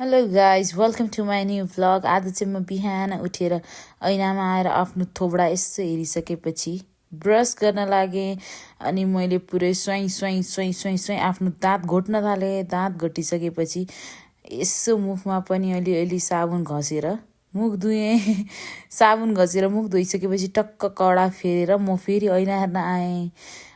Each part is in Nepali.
Hello guys welcome to my new vlog. आज चाहिँ म बिहान उठेर ऐनामा आएर आफ्नो थोबडा यसो हेरिसकेपछि ब्रस गर्न लागेँ। अनि मैले पुरै स्वाइँ स्वाइँ स्वाइँ स्वाइँ स्वाइँ आफ्नो दाँत घोट्न थालेँ। दाँत घोटिसकेपछि यसो मुखमा पनि अलिअलि साबुन घसेर मुख धुएँ। साबुन घसेर मुख धोइसकेपछि टक्क कडा फेरेर म फेरि ऐना हेर्न आएँ।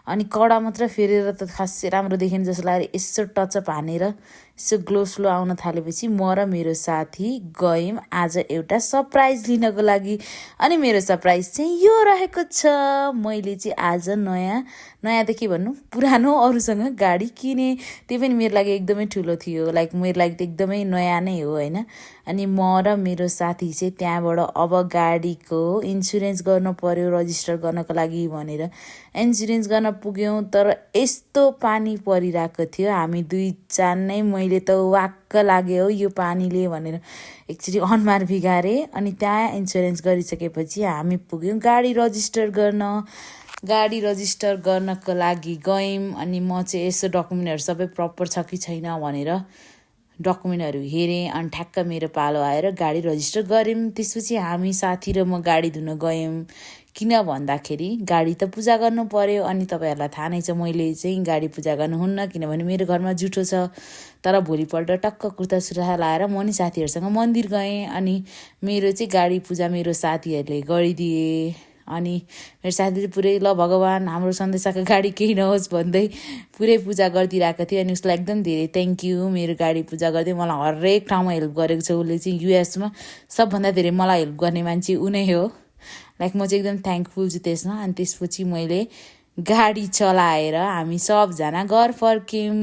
अनि कडा मात्र फेरेर त खासै राम्रो देखेन जस्तो लागेर यसो टचअप हानेर यसो ग्लो स्लो आउन थालेपछि म र मेरो साथी गयौँ आज एउटा सरप्राइज लिनको लागि। अनि मेरो सरप्राइज चाहिँ यो रहेको छ। मैले चाहिँ आज नयाँ त के भन्नु, पुरानो अरूसँग गाडी किनेँ। त्यो पनि मेरो लागि एकदमै ठुलो थियो। लाइक मेरो लागि त एकदमै नयाँ नै हो होइन। अनि म र मेरो साथी चाहिँ त्यहाँबाट अब गाडीको इन्सुरेन्स गर्नु पर्यो रजिस्टर गर्नको लागि भनेर इन्सुरेन्स गर्न पुग्यौँ। तर यस्तो पानी परिरहेको थियो, हामी दुईजना नै मैले त वाक्क लाग्यो यो पानीले भनेर एकचोटि अनुहार भिगारेँ। अनि त्यहाँ इन्सुरेन्स गरिसकेपछि हामी पुग्यौँ गाडी रजिस्टर गर्न। गाडी रजिस्टर गर्नको लागि गयौँ। अनि म चाहिँ यसो डकुमेन्टहरू सबै प्रपर छ कि छैन भनेर डकुमेन्टहरू हेरेँ। अनि ठ्याक्क मेरो पालो आएर गाडी रजिस्टर गऱ्यौँ। त्यसपछि हामी साथी र म गाडी धुन गयौँ। किन भन्दाखेरि गाडी त पूजा गर्नु पर्यो। अनि तपाईँहरूलाई थाहा नै छ मैले चाहिँ गाडी पूजा गर्नुहुन्न किनभने मेरो घरमा जुठो छ। तर भोलिपल्ट टक्क कुर्ता सुर्ता लाएर म नि साथीहरूसँग मन्दिर गएँ। अनि मेरो चाहिँ गाडी पूजा मेरो साथीहरूले गरिदिए। अनि मेरो साथी चाहिँ पुरै ल भगवान् हाम्रो सन्देशका गाडी केही नहोस् भन्दै पुरै पूजा गरिदिरहेको थियो। अनि उसलाई एकदम धेरै थ्याङ्क यू। मेरो गाडी पूजा गर्दै मलाई हरेक ठाउँमा हेल्प गरेको छ उसले चाहिँ। युएसमा सबभन्दा धेरै मलाई हेल्प गर्ने मान्छे ऊ नै हो। लाइक म चाहिँ एकदम थ्याङ्कफुल छु त्यसमा। अनि त्यसपछि मैले गाडी चलाएर हामी सबजना घर फर्क्यौँ।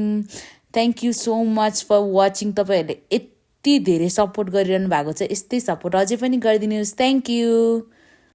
Thank you so much for watching. तपाईँहरूले यति धेरै सपोर्ट गरिरहनु भएको छ, यस्तै सपोर्ट अझै पनि गरिदिनुहोस्। Thank you.